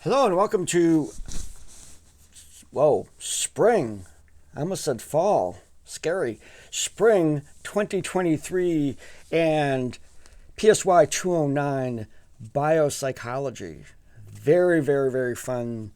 Hello and welcome to, spring. I almost said fall. Scary. Spring 2023 and PSY209 Biopsychology. Very, very, very fun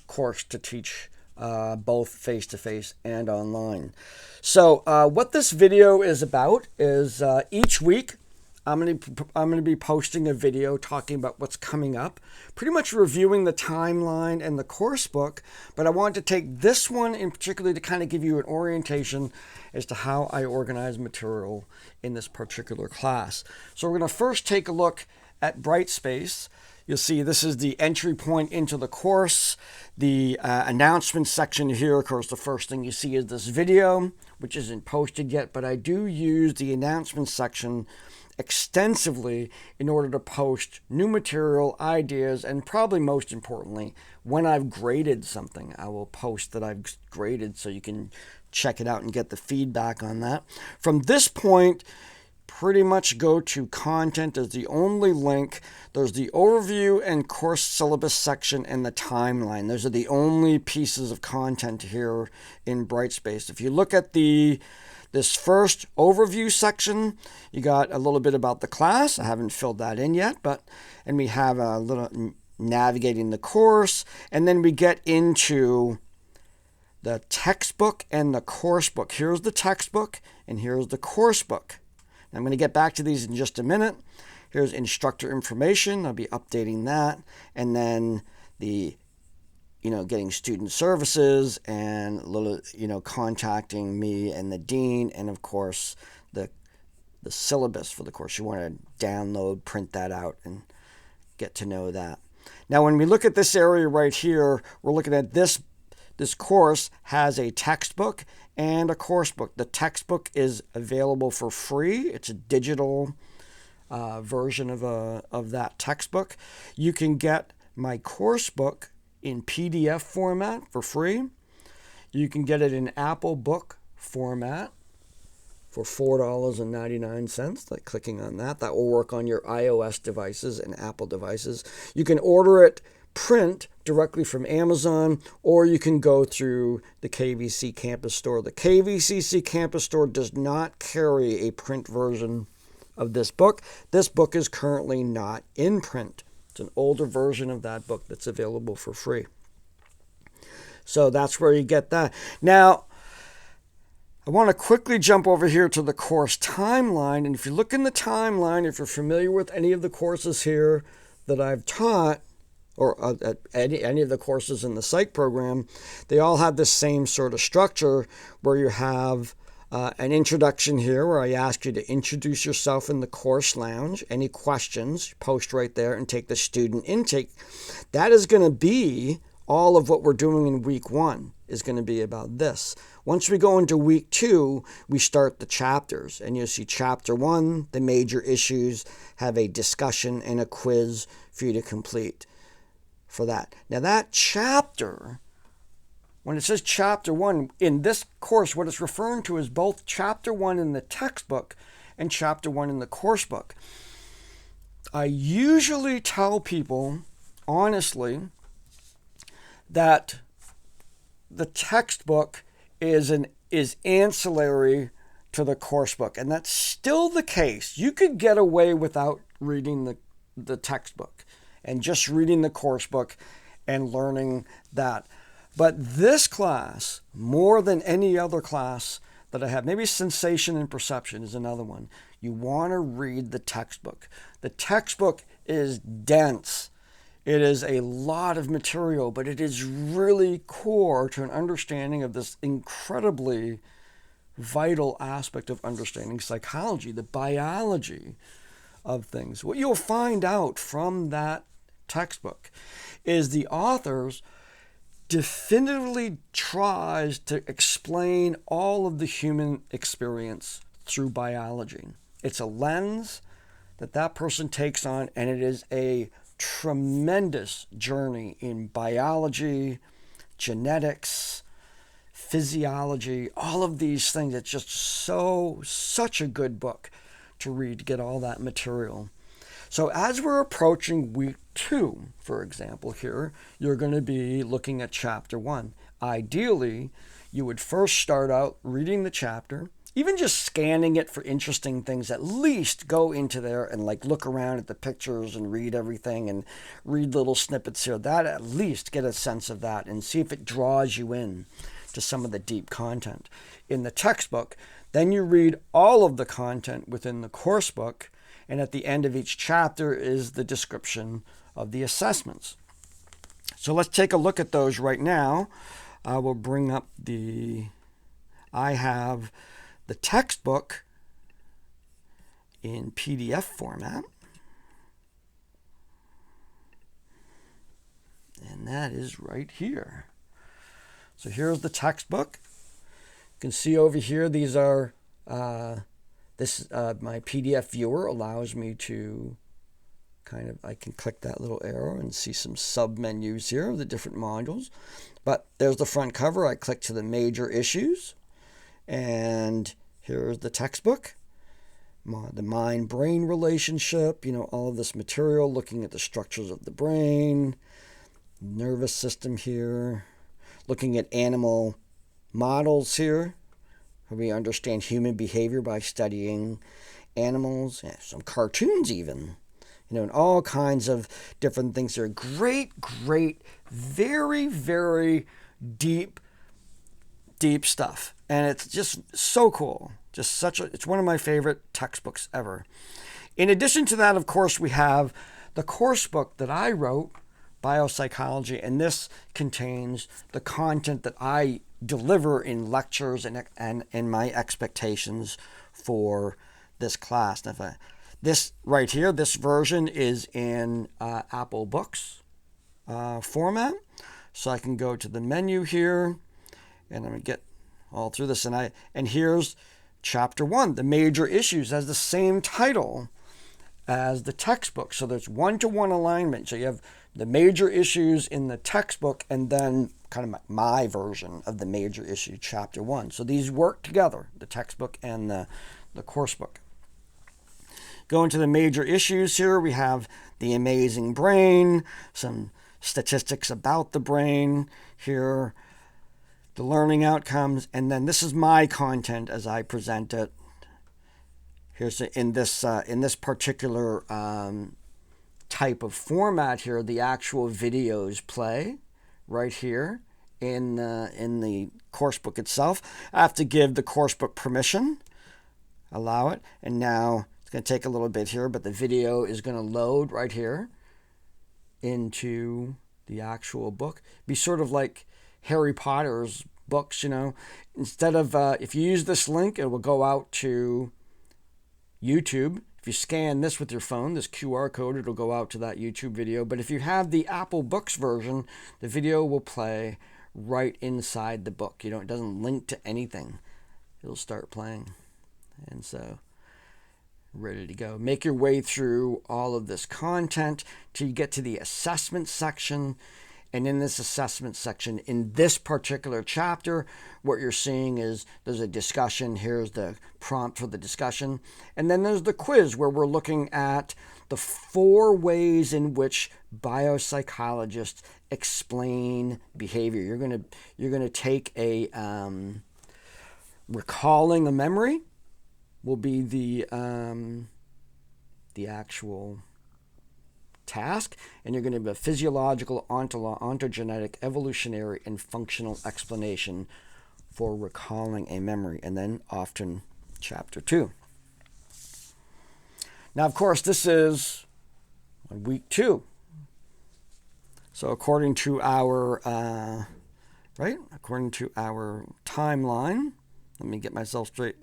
course to teach both face-to-face and online. So what this video is about is each week I'm going to be posting a video talking about what's coming up, pretty much reviewing the timeline and the course book, but I wanted to take this one in particular to kind of give you an orientation as to how I organize material in this particular class. So we're going to first take a look at Brightspace. You'll see this is the entry point into the course. The announcement section here, of course, the first thing you see is this video, which isn't posted yet, but I do use the announcement section extensively in order to post new material, ideas, and probably most importantly, when I've graded something, I will post that I've graded so you can check it out and get the feedback on that. From this point, pretty much go to content as the only link. There's the overview and course syllabus section and the timeline. Those are the only pieces of content here in Brightspace. If you look at this first overview section, you got a little bit about the class. I haven't filled that in yet, and we have a little navigating the course, and then we get into the textbook and the course book. Here's the textbook, and here's the course book. I'm going to get back to these in just a minute. Here's instructor information. I'll be updating that, and then the getting student services and contacting me and the dean, and of course the syllabus for the course. You want to download, print that out, and get to know that. Now, when we look at this area right here, we're looking at this course has a textbook and a course book. The textbook is available for free. It's a digital version of that textbook. You can get my course book in PDF format for free. You can get it in Apple Book format for $4.99, like clicking on that. That will work on your iOS devices and Apple devices. You can order it print directly from Amazon, or you can go through the KVC campus store. The KVCC campus store does not carry a print version of this book. This book is currently not in print. It's an older version of that book that's available for free. So that's where you get that. Now, I want to quickly jump over here to the course timeline. And if you look in the timeline, if you're familiar with any of the courses here that I've taught, or any of the courses in the psych program, they all have the same sort of structure where you have an introduction here where I ask you to introduce yourself in the course lounge. Any questions, post right there and take the student intake. That is going to be all of what we're doing in week 1 is going to be about this. Once we go into week 2, we start the chapters, and you'll see chapter 1, the major issues, have a discussion and a quiz for you to complete for that. Now that chapter, when it says chapter 1, in this course, what it's referring to is both chapter 1 in the textbook and chapter 1 in the course book. I usually tell people, honestly, that the textbook is ancillary to the course book, and that's still the case. You could get away without reading the textbook and just reading the course book and learning that. But this class, more than any other class that I have, maybe sensation and perception is another one, you want to read the textbook. The textbook is dense. It is a lot of material, but it is really core to an understanding of this incredibly vital aspect of understanding psychology, the biology of things. What you'll find out from that textbook is the authors definitively tries to explain all of the human experience through biology. It's a lens that person takes on, and it is a tremendous journey in biology, genetics, physiology, all of these things. It's just such a good book to read, to get all that material. So as we're approaching week 2, for example, here, you're going to be looking at chapter 1. Ideally, you would first start out reading the chapter, even just scanning it for interesting things. At least go into there and like look around at the pictures and read everything and read little snippets here. That at least get a sense of that and see if it draws you in to some of the deep content. In the textbook, then you read all of the content within the course book, and at the end of each chapter is the description of the assessments. So let's take a look at those right now. I will bring up I have the textbook in PDF format. And that is right here. So here's the textbook. You can see over here, these are, my PDF viewer allows me to I can click that little arrow and see some sub-menus here of the different modules. But there's the front cover. I click to the major issues. And here's the textbook. The mind-brain relationship, all of this material, looking at the structures of the brain, nervous system here, looking at animal models here. We understand human behavior by studying animals, some cartoons even. And all kinds of different things. They're great, very, very deep stuff. And it's just so cool. It's one of my favorite textbooks ever. In addition to that, of course, we have the course book that I wrote, Biopsychology, and this contains the content that I deliver in lectures and in my expectations for this class. Now, this right here, this version is in Apple Books format. So I can go to the menu here and I'm going to get all through this. And here's chapter 1, the major issues, has the same title as the textbook. So there's one-to-one alignment. So you have the major issues in the textbook and then kind of my version of the major issue, chapter 1. So these work together, the textbook and the course book. Going to the major issues here, we have the amazing brain, some statistics about the brain here, the learning outcomes, and then this is my content as I present it. Here's in this particular type of format here, the actual videos play right here in the course book itself. I have to give the course book permission, allow it, and now it's going to take a little bit here, but the video is going to load right here into the actual book. Be sort of like Harry Potter's books, Instead of, if you use this link, it will go out to YouTube. If you scan this with your phone, this QR code, it'll go out to that YouTube video. But if you have the Apple Books version, the video will play right inside the book. It doesn't link to anything. It'll start playing. And so, ready to go. Make your way through all of this content till you get to the assessment section. And in this assessment section, in this particular chapter, what you're seeing is there's a discussion. Here's the prompt for the discussion. And then there's the quiz where we're looking at the 4 ways in which biopsychologists explain behavior. You're going to take a recalling a memory will be the actual task, and you're going to have a physiological, ontogenetic, evolutionary, and functional explanation for recalling a memory, and then often chapter 2. Now, of course, this is week 2. So according to our timeline, let me get myself straight.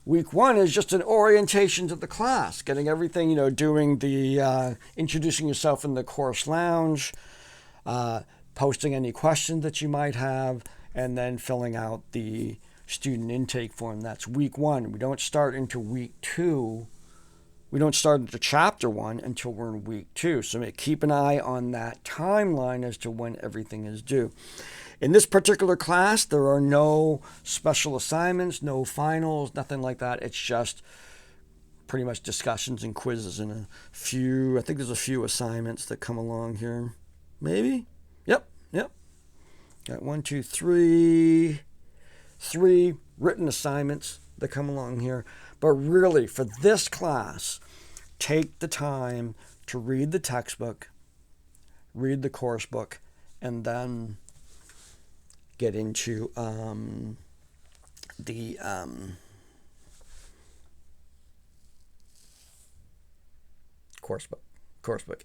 Week 1 is just an orientation to the class, getting everything, doing the introducing yourself in the course lounge, posting any questions that you might have, and then filling out the student intake form. That's week 1. We don't start into week 2. We don't start into chapter 1 until we're in week 2. So keep an eye on that timeline as to when everything is due. In this particular class, there are no special assignments, no finals, nothing like that. It's just pretty much discussions and quizzes and I think there's a few assignments that come along here. Maybe? Yep. Got 1, 2, 3 written assignments that come along here. But really, for this class, take the time to read the textbook, read the course book, and then get into the course book.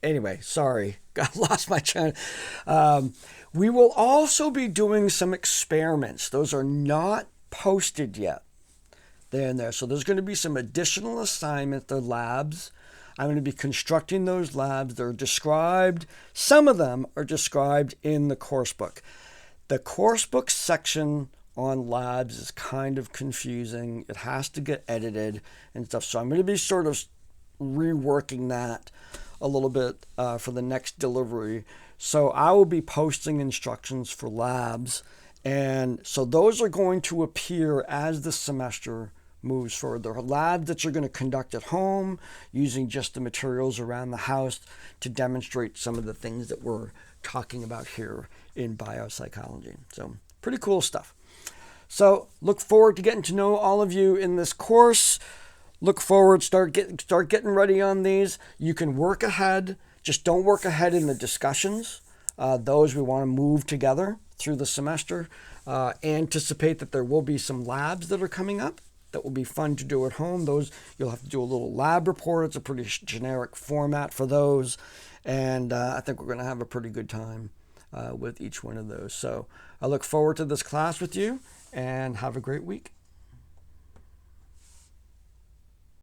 Anyway, sorry, got lost my train. We will also be doing some experiments. Those are not posted yet. They're in there. So there's going to be some additional assignments. They're labs. I'm going to be constructing those labs. They're described. Some of them are described in the course book. The course book section on labs is kind of confusing. It has to get edited and stuff. So I'm going to be sort of reworking that a little bit for the next delivery. So I will be posting instructions for labs. And so those are going to appear as the semester moves forward. There are labs that you're going to conduct at home using just the materials around the house to demonstrate some of the things that we're talking about here in biopsychology. So pretty cool stuff. So look forward to getting to know all of you in this course. Look forward, start getting ready on these. You can work ahead. Just don't work ahead in the discussions. Those we want to move together through the semester. Anticipate that there will be some labs that are coming up that will be fun to do at home. Those you'll have to do a little lab report. It's a pretty generic format for those. And I think we're going to have a pretty good time with each one of those. So I look forward to this class with you and have a great week.